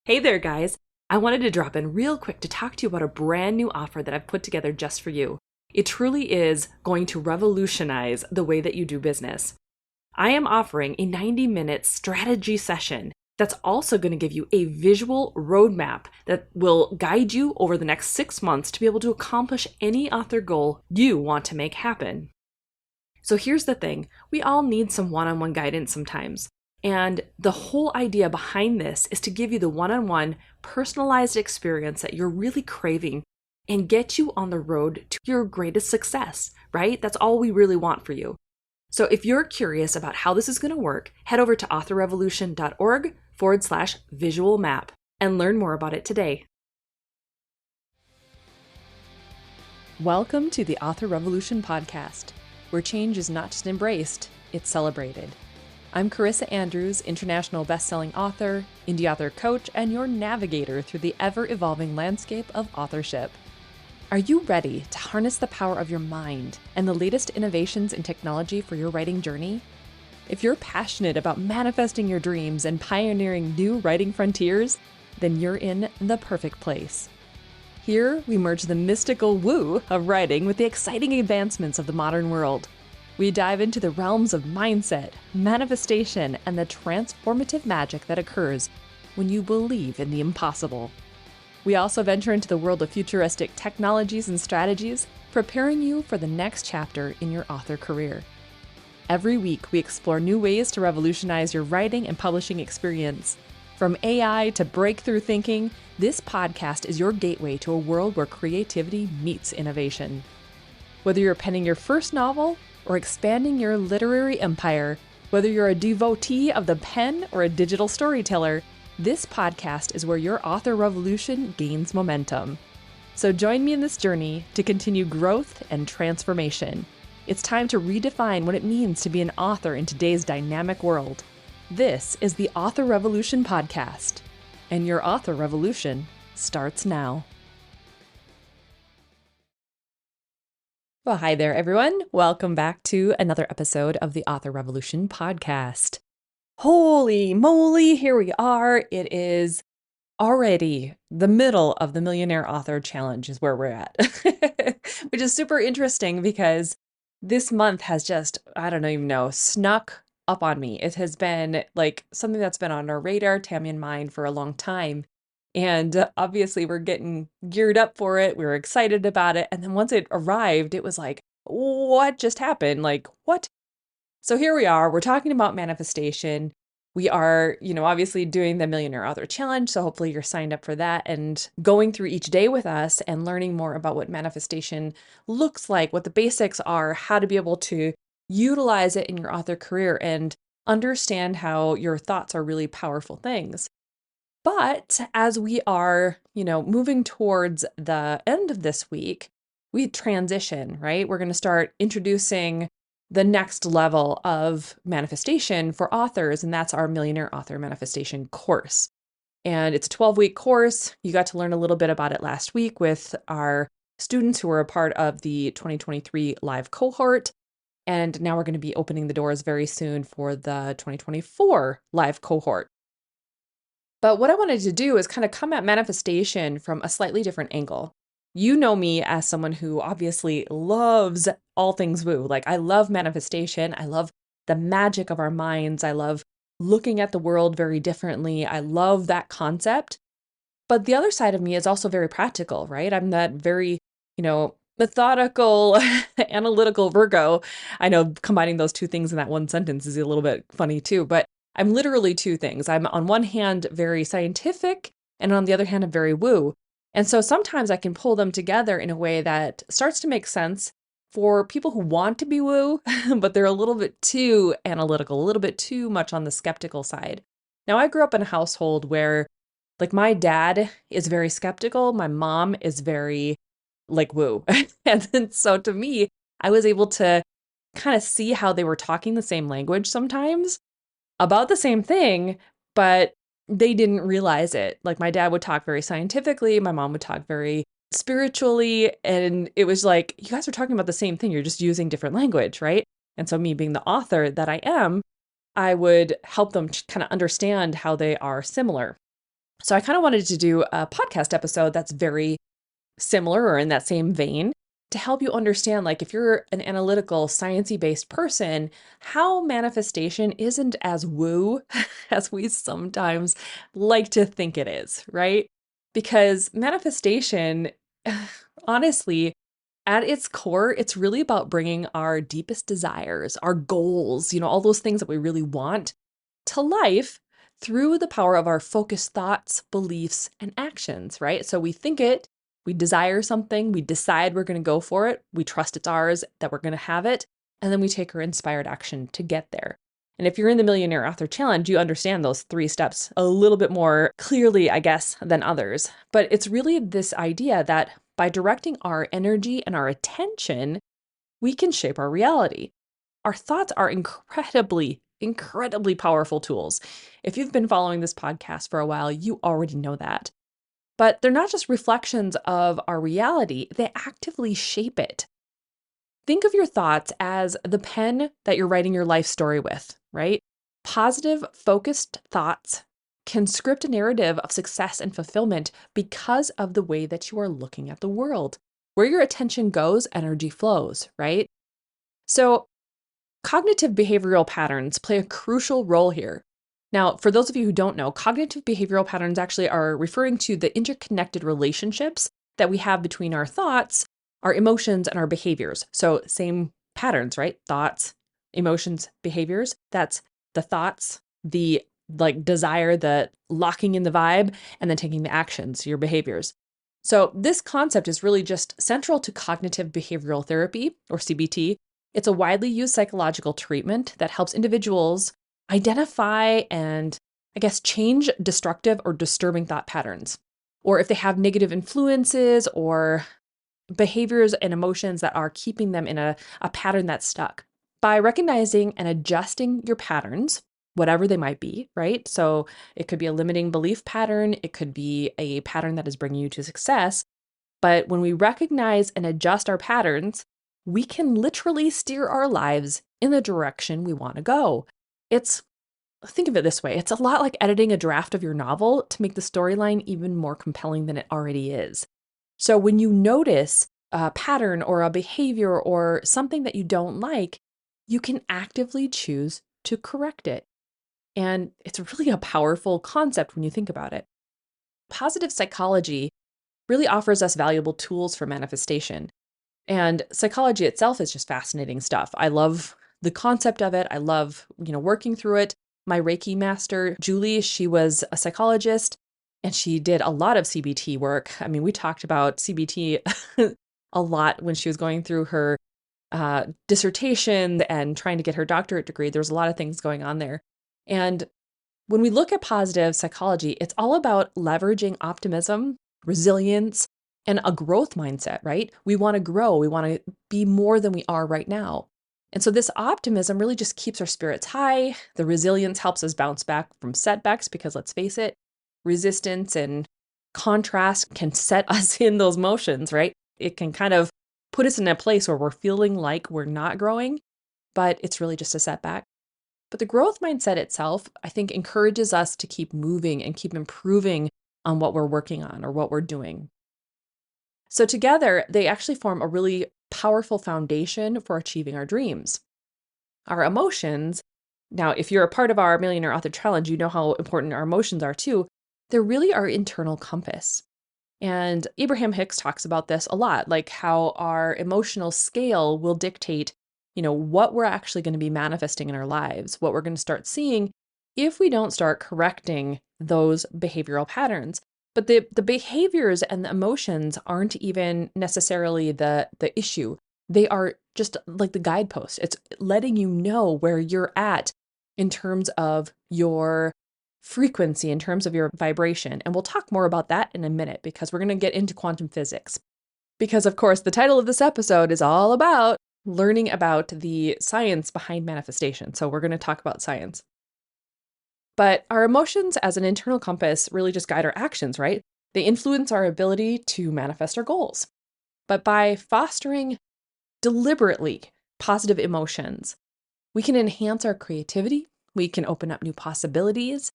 Hey there, guys. I wanted to drop in real quick to talk to you about a brand new offer that I've put together just for you. It truly is going to revolutionize the way that you do business. I am offering a 90-minute strategy session that's also going to give you a visual roadmap that will guide you over the next 6 months to be able to accomplish any author goal you want to make happen. So here's the thing, we all need some one-on-one guidance sometimes. And the whole idea behind this is to give you the one-on-one personalized experience that you're really craving and get you on the road to your greatest success, right? That's all we really want for you. So if you're curious about how this is going to work, head over to authorrevolution.org/visual map and learn more about it today. Welcome to the Author Revolution podcast, where change is not just embraced, it's celebrated. I'm Carissa Andrews, international best-selling author, indie author coach, and your navigator through the ever-evolving landscape of authorship. Are you ready to harness the power of your mind and the latest innovations in technology for your writing journey? If you're passionate about manifesting your dreams and pioneering new writing frontiers, then you're in the perfect place. Here, we merge the mystical woo of writing with the exciting advancements of the modern world. We dive into the realms of mindset, manifestation, and the transformative magic that occurs when you believe in the impossible. We also venture into the world of futuristic technologies and strategies, preparing you for the next chapter in your author career. Every week, we explore new ways to revolutionize your writing and publishing experience. From AI to breakthrough thinking, this podcast is your gateway to a world where creativity meets innovation. Whether you're penning your first novel or expanding your literary empire, whether you're a devotee of the pen or a digital storyteller, this podcast is where your author revolution gains momentum. So join me in this journey to continue growth and transformation. It's time to redefine what it means to be an author in today's dynamic world. This is the Author Revolution podcast, and your author revolution starts now. Well, hi there, everyone. Welcome back to another episode of the Author Revolution podcast. Holy moly, here we are. It is already the middle of the Millionaire Author Challenge is where we're at, which is super interesting because this month has just, I don't even know, snuck up on me. It has been like something that's been on our radar, Tammy and mine, for a long time. And obviously we're getting geared up for it. We were excited about it. And then once it arrived, it was like, what just happened? Like, what? So here we are. We're talking about manifestation. We are, obviously doing the Millionaire Author Challenge. So hopefully you're signed up for that and going through each day with us and learning more about what manifestation looks like, what the basics are, how to be able to utilize it in your author career and understand how your thoughts are really powerful things. But as we are, moving towards the end of this week, we transition, right? We're going to start introducing the next level of manifestation for authors, and that's our Millionaire Author Manifestation course. And it's a 12-week course. You got to learn a little bit about it last week with our students who were a part of the 2023 live cohort. And now we're going to be opening the doors very soon for the 2024 live cohort. But what I wanted to do is kind of come at manifestation from a slightly different angle. You know me as someone who obviously loves all things woo. Like, I love manifestation. I love the magic of our minds. I love looking at the world very differently. I love that concept. But the other side of me is also very practical, right? I'm that very, methodical, analytical Virgo. I know combining those two things in that one sentence is a little bit funny too, but I'm literally two things. I'm on one hand very scientific, and on the other hand, I'm very woo. And so sometimes I can pull them together in a way that starts to make sense for people who want to be woo, but they're a little bit too analytical, a little bit too much on the skeptical side. Now, I grew up in a household where, like, my dad is very skeptical. My mom is very, woo. And then so to me, I was able to kind of see how they were talking the same language sometimes about the same thing, but they didn't realize it. Like, my dad would talk very scientifically, my mom would talk very spiritually, and it was like, you guys are talking about the same thing, you're just using different language, right? And so me being the author that I am, I would help them kind of understand how they are similar. So I kind of wanted to do a podcast episode that's very similar or in that same vein to help you understand, like, if you're an analytical, sciencey based person, how manifestation isn't as woo as we sometimes like to think it is, right? Because manifestation, honestly, at its core, it's really about bringing our deepest desires, our goals, all those things that we really want to life through the power of our focused thoughts, beliefs, and actions, right? So we think it, we desire something, we decide we're going to go for it, we trust it's ours, that we're going to have it, and then we take our inspired action to get there. And if you're in the Millionaire Author Challenge, you understand those 3 steps a little bit more clearly, I guess, than others. But it's really this idea that by directing our energy and our attention, we can shape our reality. Our thoughts are incredibly powerful tools. If you've been following this podcast for a while, you already know that. But they're not just reflections of our reality, they actively shape it. Think of your thoughts as the pen that you're writing your life story with, right? Positive, focused thoughts can script a narrative of success and fulfillment because of the way that you are looking at the world. Where your attention goes, energy flows, right? So, cognitive behavioral patterns play a crucial role here. Now, for those of you who don't know, cognitive behavioral patterns actually are referring to the interconnected relationships that we have between our thoughts, our emotions, and our behaviors. So, same patterns, right? Thoughts, emotions, behaviors. That's the thoughts, the desire, the locking in the vibe, and then taking the actions, your behaviors. So, this concept is really just central to cognitive behavioral therapy, or CBT. It's a widely used psychological treatment that helps individuals identify and, I guess, change destructive or disturbing thought patterns, or if they have negative influences or behaviors and emotions that are keeping them in a pattern that's stuck. By recognizing and adjusting your patterns, whatever they might be, right? So it could be a limiting belief pattern, it could be a pattern that is bringing you to success. But when we recognize and adjust our patterns, we can literally steer our lives in the direction we want to go. Think of it this way, it's a lot like editing a draft of your novel to make the storyline even more compelling than it already is. So when you notice a pattern or a behavior or something that you don't like, you can actively choose to correct it. And it's really a powerful concept when you think about it. Positive psychology really offers us valuable tools for manifestation. And psychology itself is just fascinating stuff. I love the concept of it. I love, working through it. My Reiki master, Julie, she was a psychologist and she did a lot of CBT work. I mean, we talked about CBT a lot when she was going through her dissertation and trying to get her doctorate degree. There's a lot of things going on there. And when we look at positive psychology, it's all about leveraging optimism, resilience, and a growth mindset, right? We want to grow. We want to be more than we are right now. And so this optimism really just keeps our spirits high. The resilience helps us bounce back from setbacks because, let's face it, resistance and contrast can set us in those motions, right? It can kind of put us in a place where we're feeling like we're not growing, but it's really just a setback. But the growth mindset itself, I think, encourages us to keep moving and keep improving on what we're working on or what we're doing. So together, they actually form a really powerful foundation for achieving our dreams. Our emotions, now, if you're a part of our Millionaire Author Challenge, you know how important our emotions are too. They're really our internal compass. And Abraham Hicks talks about this a lot, like how our emotional scale will dictate, what we're actually going to be manifesting in our lives, what we're going to start seeing if we don't start correcting those behavioral patterns. But the behaviors and the emotions aren't even necessarily the issue. They are just like the guidepost. It's letting you know where you're at in terms of your frequency, in terms of your vibration. And we'll talk more about that in a minute because we're going to get into quantum physics. Because, of course, the title of this episode is all about learning about the science behind manifestation. So we're going to talk about science. But our emotions as an internal compass really just guide our actions, right? They influence our ability to manifest our goals. But by fostering deliberately positive emotions, we can enhance our creativity, we can open up new possibilities,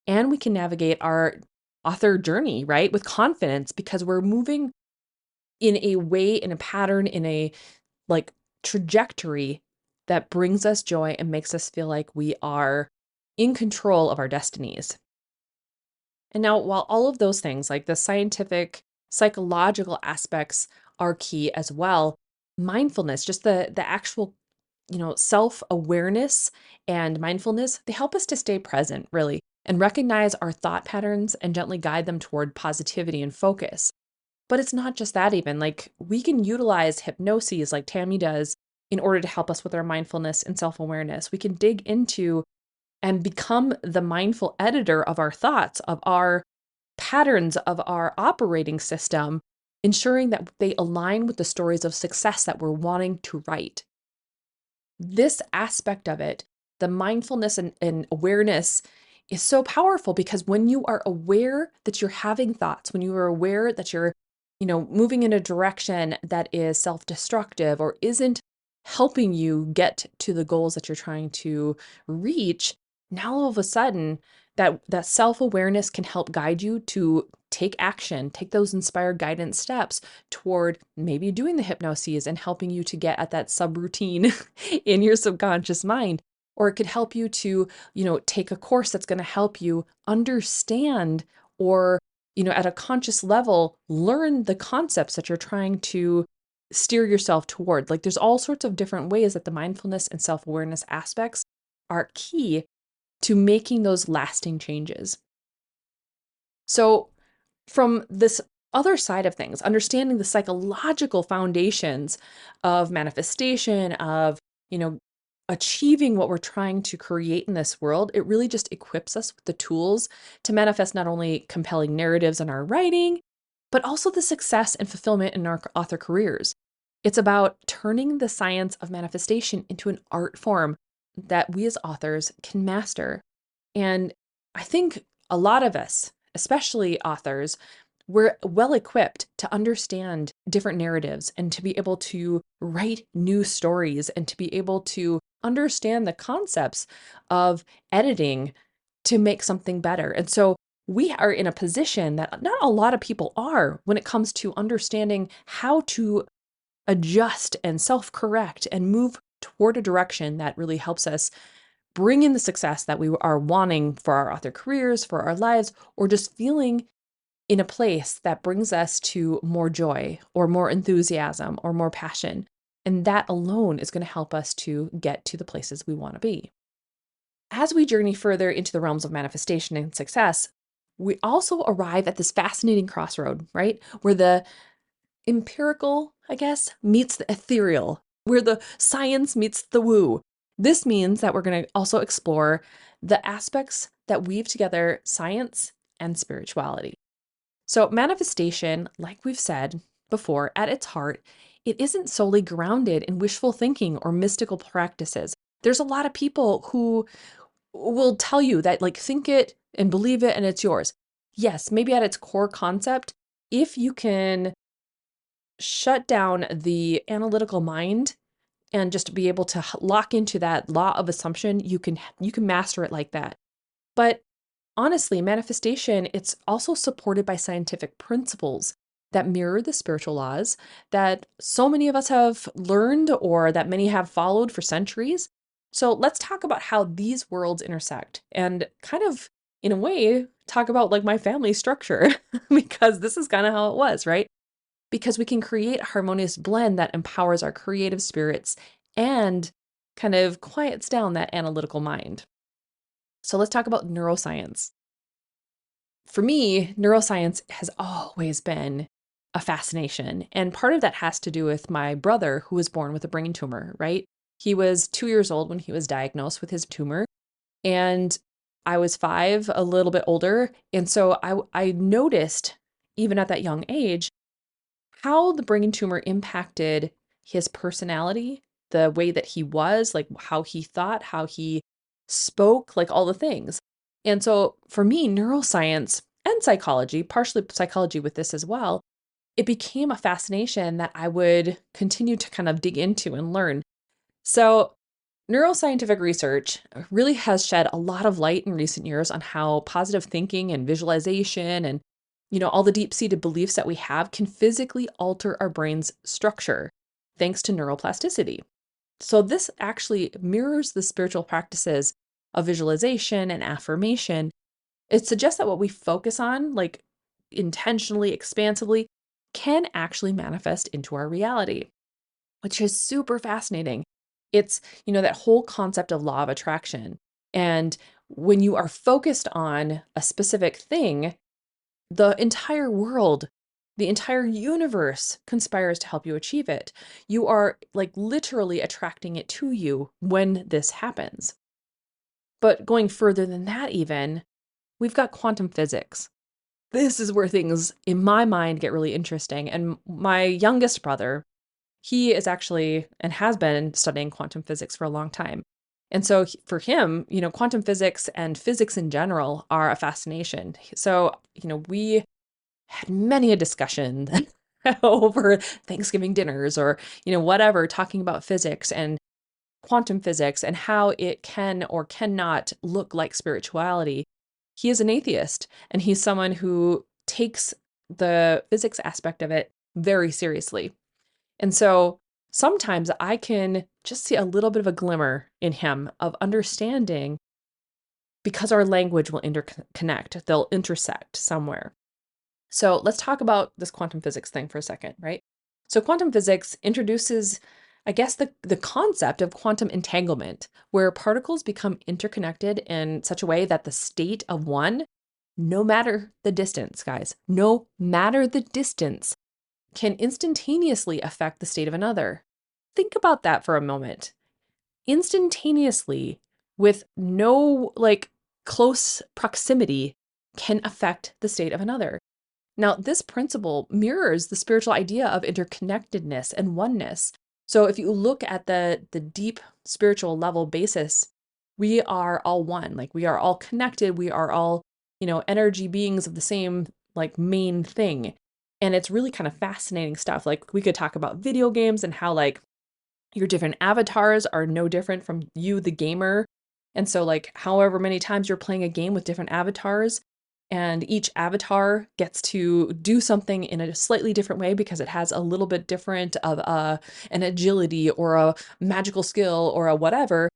and we can navigate our author journey, right? With confidence, because we're moving in a way, in a pattern, in a like trajectory that brings us joy and makes us feel like we are in control of our destinies. And now, while all of those things, like the scientific, psychological aspects are key as well, mindfulness, just the actual, self-awareness and mindfulness, they help us to stay present, really, and recognize our thought patterns and gently guide them toward positivity and focus. But it's not just that, even like we can utilize hypnoses like Tammy does in order to help us with our mindfulness and self-awareness. We can dig into and become the mindful editor of our thoughts, of our patterns, of our operating system, ensuring that they align with the stories of success that we're wanting to write. This aspect of it, the mindfulness and awareness, is so powerful because when you are aware that you're having thoughts, when you are aware that you're, moving in a direction that is self-destructive or isn't helping you get to the goals that you're trying to reach, now all of a sudden that self-awareness can help guide you to take action, take those inspired guidance steps toward maybe doing the hypnoses and helping you to get at that subroutine in your subconscious mind. Or it could help you to, take a course that's going to help you understand or, at a conscious level, learn the concepts that you're trying to steer yourself toward. Like there's all sorts of different ways that the mindfulness and self-awareness aspects are key to making those lasting changes. So, from this other side of things, understanding the psychological foundations of manifestation, of, achieving what we're trying to create in this world, it really just equips us with the tools to manifest not only compelling narratives in our writing, but also the success and fulfillment in our author careers. It's about turning the science of manifestation into an art form that we as authors can master. And I think a lot of us, especially authors, we're well equipped to understand different narratives and to be able to write new stories and to be able to understand the concepts of editing to make something better. And so we are in a position that not a lot of people are when it comes to understanding how to adjust and self correct and move toward a direction that really helps us bring in the success that we are wanting for our author careers, for our lives, or just feeling in a place that brings us to more joy or more enthusiasm or more passion. And that alone is going to help us to get to the places we want to be. As we journey further into the realms of manifestation and success, we also arrive at this fascinating crossroad, right? Where the empirical, I guess, meets the ethereal, where the science meets the woo. This means that we're going to also explore the aspects that weave together science and spirituality. So, manifestation, like we've said before, at its heart, it isn't solely grounded in wishful thinking or mystical practices. There's a lot of people who will tell you that, like, think it and believe it and it's yours. Yes, maybe at its core concept, if you can shut down the analytical mind and just be able to lock into that law of assumption, you can master it like that. But honestly, manifestation, it's also supported by scientific principles that mirror the spiritual laws that so many of us have learned or that many have followed for centuries. So let's talk about how these worlds intersect and kind of, in a way, talk about like my family structure, because this is kind of how it was, right? Because we can create a harmonious blend that empowers our creative spirits and kind of quiets down that analytical mind. So let's talk about neuroscience. For me, neuroscience has always been a fascination. And part of that has to do with my brother, who was born with a brain tumor, right? He was 2 years old when he was diagnosed with his tumor. And I was 5, a little bit older. And so I noticed, even at that young age, how the brain tumor impacted his personality, the way that he was, like how he thought, how he spoke, like all the things. And so for me, neuroscience and psychology, partially psychology with this as well, it became a fascination that I would continue to kind of dig into and learn. So Neuroscientific research really has shed a lot of light in recent years on how positive thinking and visualization and all the deep-seated beliefs that we have can physically alter our brain's structure thanks to neuroplasticity. So this actually mirrors the spiritual practices of visualization and affirmation. It suggests that what we focus on, like intentionally, expansively, can actually manifest into our reality, which is super fascinating. It's, that whole concept of law of attraction. And when you are focused on a specific thing, the entire world, the entire universe conspires to help you achieve it. You are like literally attracting it to you when this happens. But going further than that, even, we've got quantum physics. This is where things in my mind get really interesting. And my youngest brother, he is actually and has been studying quantum physics for a long time. And so for him, quantum physics and physics in general are a fascination. So, we had many a discussion over Thanksgiving dinners or, whatever, talking about physics and quantum physics and how it can or cannot look like spirituality. He is an atheist, and he's someone who takes the physics aspect of it very seriously. And so sometimes I can just see a little bit of a glimmer in him of understanding because our language will interconnect, they'll intersect somewhere. So let's talk about this quantum physics thing for a second, right? So quantum physics introduces, I guess, the concept of quantum entanglement, where particles become interconnected in such a way that the state of one, no matter the distance, guys, no matter the distance, can instantaneously affect the state of another. Think about that for a moment. Instantaneously, with no close proximity, can affect the state of another. Now, this principle mirrors the spiritual idea of interconnectedness and oneness. So if you look at the deep spiritual level basis, we are all one. Like we are all connected. We are all, energy beings of the same main thing. And it's really kind of fascinating stuff. Like we could talk about video games and how your different avatars are no different from you, the gamer. And so however many times you're playing a game with different avatars, and each avatar gets to do something in a slightly different way because it has a little bit different of an agility or a magical skill or a whatever,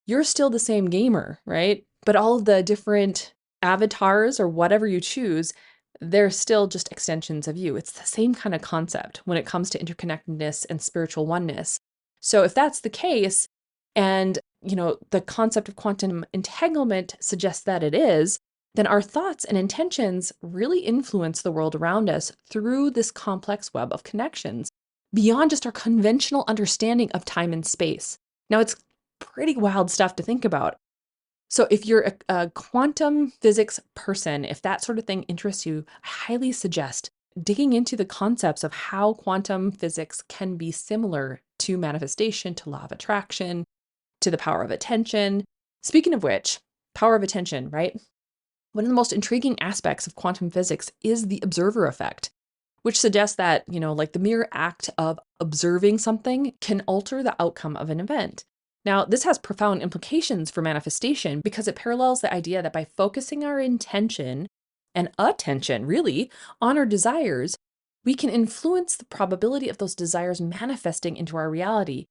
you're still the same gamer, right? But all of the different avatars or whatever you choose, they're still just extensions of you. It's the same kind of concept when it comes to interconnectedness and spiritual oneness. So if that's the case, and the concept of quantum entanglement suggests that it is, then our thoughts and intentions really influence the world around us through this complex web of connections beyond just our conventional understanding of time and space. Now, it's pretty wild stuff to think about. So if you're a quantum physics person, if that sort of thing interests you, I highly suggest digging into the concepts of how quantum physics can be similar to manifestation, to law of attraction, to the power of attention. Speaking of which, power of attention, right? One of the most intriguing aspects of quantum physics is the observer effect, which suggests that, the mere act of observing something can alter the outcome of an event. Now, this has profound implications for manifestation because it parallels the idea that by focusing our intention and attention, really, on our desires, we can influence the probability of those desires manifesting into our reality.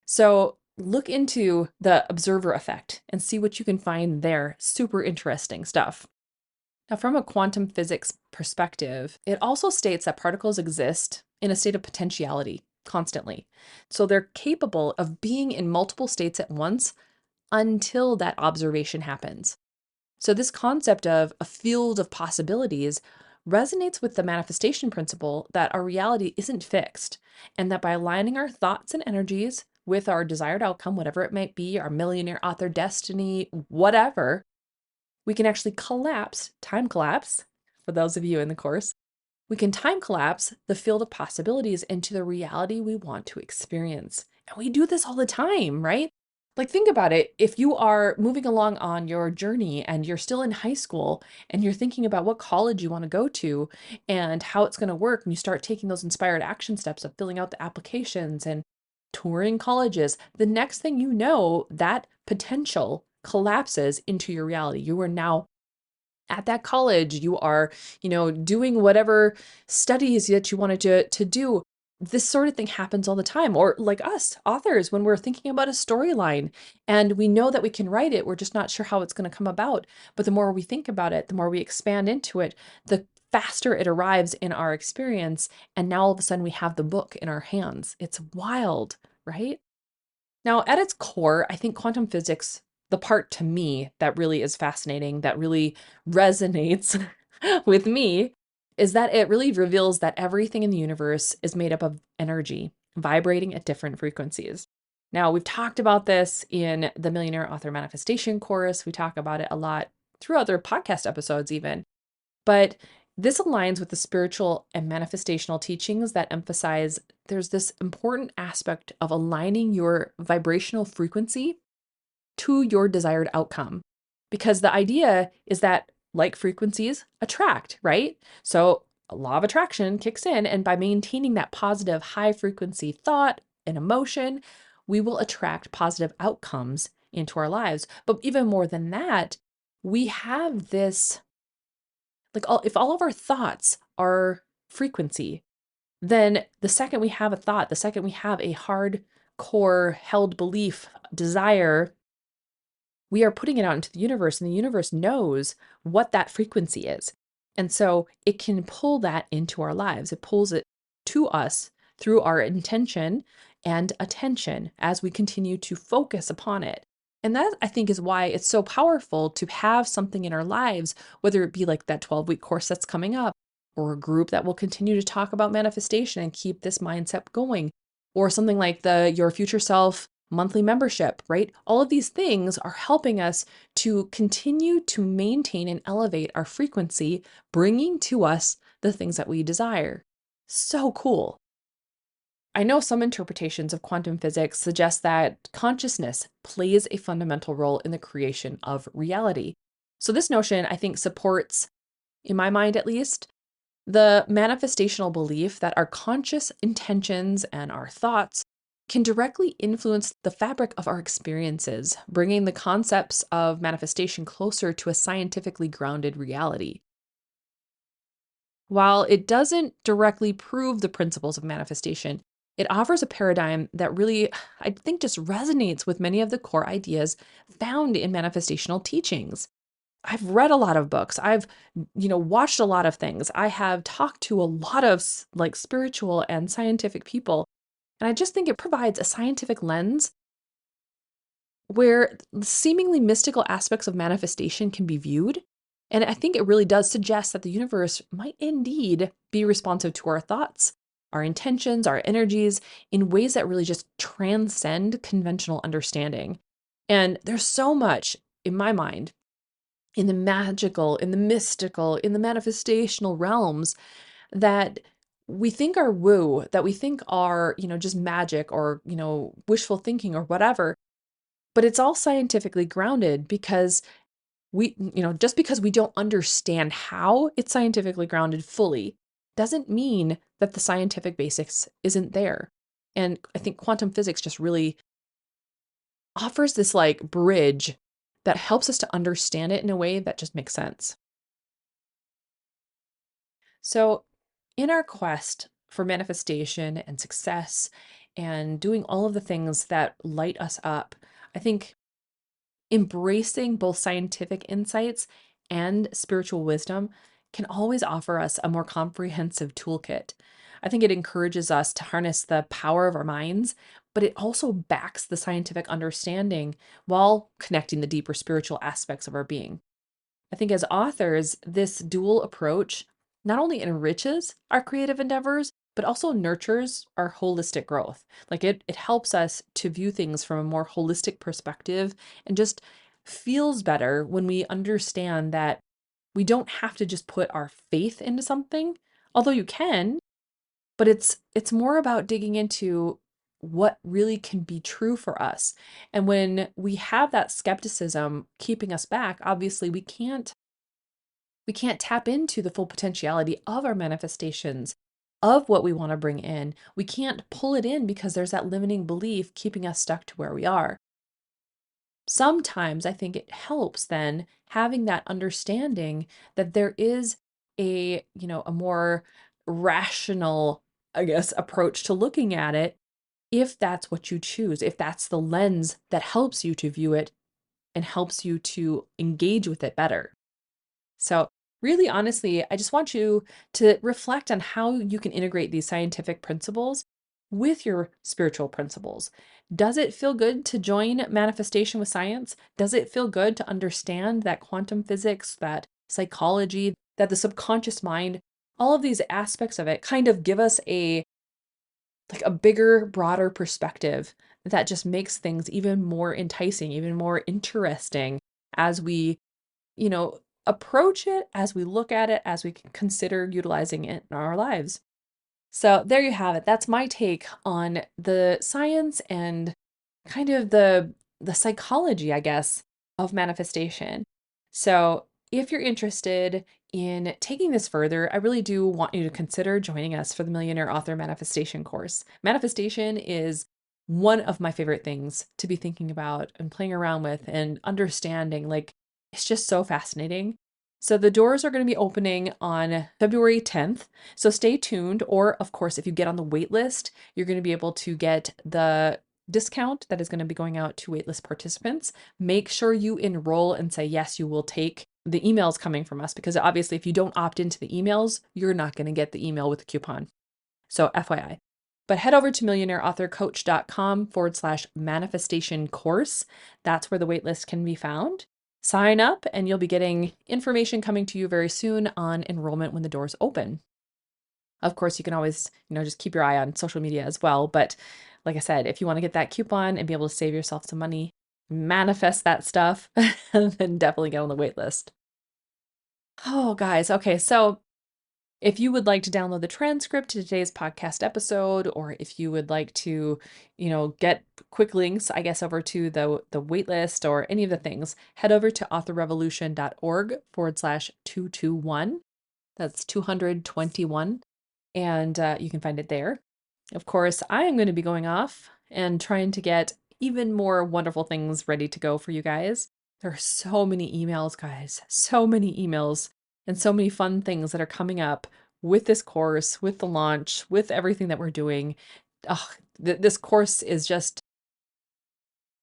So look into the observer effect and see what you can find there. Super interesting stuff. Now, from a quantum physics perspective, it also states that particles exist in a state of potentiality constantly. So they're capable of being in multiple states at once until that observation happens. So this concept of a field of possibilities resonates with the manifestation principle that our reality isn't fixed, and that by aligning our thoughts and energies with our desired outcome, whatever it might be, our millionaire author destiny, whatever, we can actually time collapse, for those of you in the course, we can time collapse the field of possibilities into the reality we want to experience. And we do this all the time, right? Think about it. If you are moving along on your journey and you're still in high school and you're thinking about what college you want to go to and how it's going to work, and you start taking those inspired action steps of filling out the applications and touring colleges, the next thing you know, that potential collapses into your reality. You are now at that college, you are, doing whatever studies that you wanted to do. This sort of thing happens all the time. Or like us, authors, when we're thinking about a storyline and we know that we can write it, we're just not sure how it's going to come about. But the more we think about it, the more we expand into it, the faster it arrives in our experience. And now all of a sudden we have the book in our hands. It's wild, right? Now, at its core, I think quantum physics, the part to me that really is fascinating, that really resonates with me, is that it really reveals that everything in the universe is made up of energy vibrating at different frequencies. Now, we've talked about this in the Millionaire Author Manifestation course. We talk about it a lot through other podcast episodes, even. But this aligns with the spiritual and manifestational teachings that emphasize there's this important aspect of aligning your vibrational frequency to your desired outcome. Because the idea is that like frequencies attract, right? So a law of attraction kicks in, and by maintaining that positive high frequency thought and emotion, we will attract positive outcomes into our lives. But even more than that, we have this if all of our thoughts are frequency, then the second we have a thought, the second we have a hardcore held belief, desire, we are putting it out into the universe, and the universe knows what that frequency is. And so it can pull that into our lives. It pulls it to us through our intention and attention as we continue to focus upon it. And that, I think, is why it's so powerful to have something in our lives, whether it be like that 12-week course that's coming up, or a group that will continue to talk about manifestation and keep this mindset going, or something like the Your Future Self monthly membership, right? All of these things are helping us to continue to maintain and elevate our frequency, bringing to us the things that we desire. So cool. I know some interpretations of quantum physics suggest that consciousness plays a fundamental role in the creation of reality. So this notion, I think, supports, in my mind at least, the manifestational belief that our conscious intentions and our thoughts can directly influence the fabric of our experiences, bringing the concepts of manifestation closer to a scientifically grounded reality. While it doesn't directly prove the principles of manifestation, it offers a paradigm that really, I think, just resonates with many of the core ideas found in manifestational teachings. I've read a lot of books. I've, watched a lot of things. I have talked to a lot of spiritual and scientific people. And I just think it provides a scientific lens where seemingly mystical aspects of manifestation can be viewed. And I think it really does suggest that the universe might indeed be responsive to our thoughts, our intentions, our energies in ways that really just transcend conventional understanding. And there's so much in my mind in the magical, in the mystical, in the manifestational realms that we think are woo, that we think are, just magic or, wishful thinking or whatever. But it's all scientifically grounded because just because we don't understand how it's scientifically grounded fully doesn't mean that the scientific basics isn't there. And I think quantum physics just really offers this bridge that helps us to understand it in a way that just makes sense. So, in our quest for manifestation and success and doing all of the things that light us up, I think embracing both scientific insights and spiritual wisdom can always offer us a more comprehensive toolkit. I think it encourages us to harness the power of our minds, but it also backs the scientific understanding while connecting the deeper spiritual aspects of our being. I think as authors, this dual approach not only enriches our creative endeavors, but also nurtures our holistic growth. It helps us to view things from a more holistic perspective and just feels better when we understand that we don't have to just put our faith into something, although you can, but it's more about digging into what really can be true for us. And when we have that skepticism keeping us back, obviously we can't tap into the full potentiality of our manifestations of what we want to bring in. We can't pull it in because there's that limiting belief keeping us stuck to where we are. Sometimes I think it helps then having that understanding that there is a more rational, I guess, approach to looking at it if that's what you choose, if that's the lens that helps you to view it and helps you to engage with it better. So, really honestly, I just want you to reflect on how you can integrate these scientific principles with your spiritual principles. Does it feel good to join manifestation with science? Does it feel good to understand that quantum physics, that psychology, that the subconscious mind, all of these aspects of it kind of give us a bigger, broader perspective that just makes things even more enticing, even more interesting as we you know, approach it, as we look at it, as we consider utilizing it in our lives. So there you have it. That's my take on the science and kind of the psychology, I guess, of manifestation. So if you're interested in taking this further, I really do want you to consider joining us for the Millionaire Author Manifestation course. Manifestation is one of my favorite things to be thinking about and playing around with and understanding. Like, it's just so fascinating. So the doors are going to be opening on February 10th. So stay tuned. Or, of course, if you get on the wait list, you're going to be able to get the discount that is going to be going out to waitlist participants. Make sure you enroll and say, yes, you will take the emails coming from us, because obviously if you don't opt into the emails, you're not going to get the email with the coupon. So FYI. But head over to millionaireauthorcoach.com/manifestation course. That's where the waitlist can be found. Sign up and you'll be getting information coming to you very soon on enrollment when the doors open. Of course, you can always, just keep your eye on social media as well. But like I said, if you want to get that coupon and be able to save yourself some money, manifest that stuff, then definitely get on the wait list. Oh, guys. Okay. So if you would like to download the transcript to today's podcast episode, or if you would like to, get quick links, I guess, over to the waitlist or any of the things, head over to authorrevolution.org/221. That's 221. And you can find it there. Of course, I am going to be going off and trying to get even more wonderful things ready to go for you guys. There are so many emails, guys, so many emails and so many fun things that are coming up with this course, with the launch, with everything that we're doing. This course is just,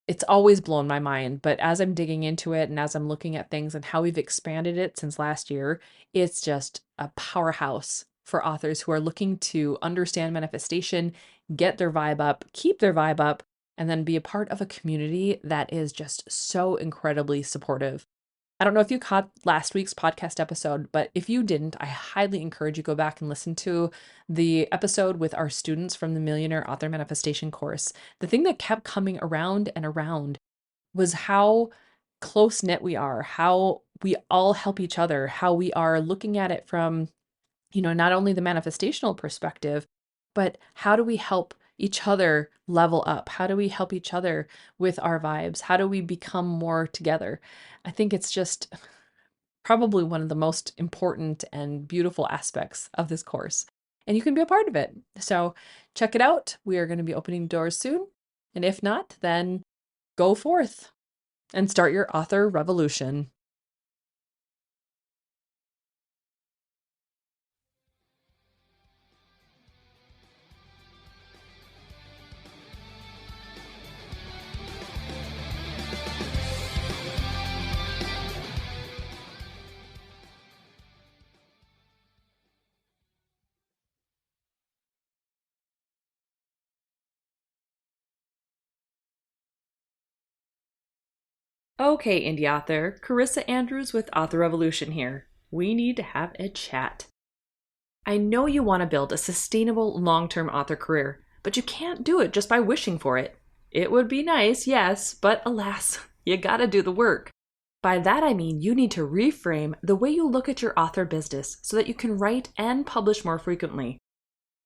it's always blown my mind. But as I'm digging into it and as I'm looking at things and how we've expanded it since last year, it's just a powerhouse for authors who are looking to understand manifestation, get their vibe up, keep their vibe up, and then be a part of a community that is just so incredibly supportive. I don't know if you caught last week's podcast episode, but if you didn't, I highly encourage you go back and listen to the episode with our students from the Millionaire Author Manifestation course. The thing that kept coming around and around was how close-knit we are, how we all help each other, how we are looking at it from not only the manifestational perspective, but how do we help each other level up? How do we help each other with our vibes? How do we become more together? I think it's just probably one of the most important and beautiful aspects of this course. And you can be a part of it. So check it out. We are going to be opening doors soon. And if not, then go forth and start your author revolution. Okay, indie author, Carissa Andrews with Author Revolution here. We need to have a chat. I know you want to build a sustainable long-term author career, but you can't do it just by wishing for it. It would be nice, yes, but alas, you gotta do the work. By that I mean you need to reframe the way you look at your author business so that you can write and publish more frequently.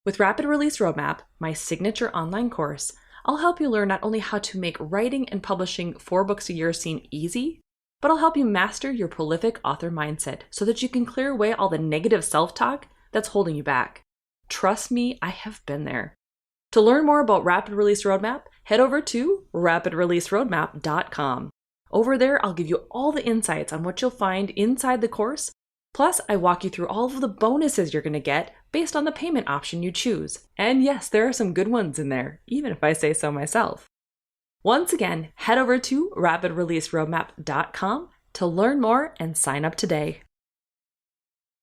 With Rapid Release Roadmap, my signature online course, I'll help you learn not only how to make writing and publishing 4 books a year seem easy, but I'll help you master your prolific author mindset so that you can clear away all the negative self-talk that's holding you back. Trust me, I have been there. To learn more about Rapid Release Roadmap, head over to rapidreleaseroadmap.com. Over there, I'll give you all the insights on what you'll find inside the course. Plus, I walk you through all of the bonuses you're going to get based on the payment option you choose. And yes, there are some good ones in there, even if I say so myself. Once again, head over to rapidreleaseroadmap.com to learn more and sign up today.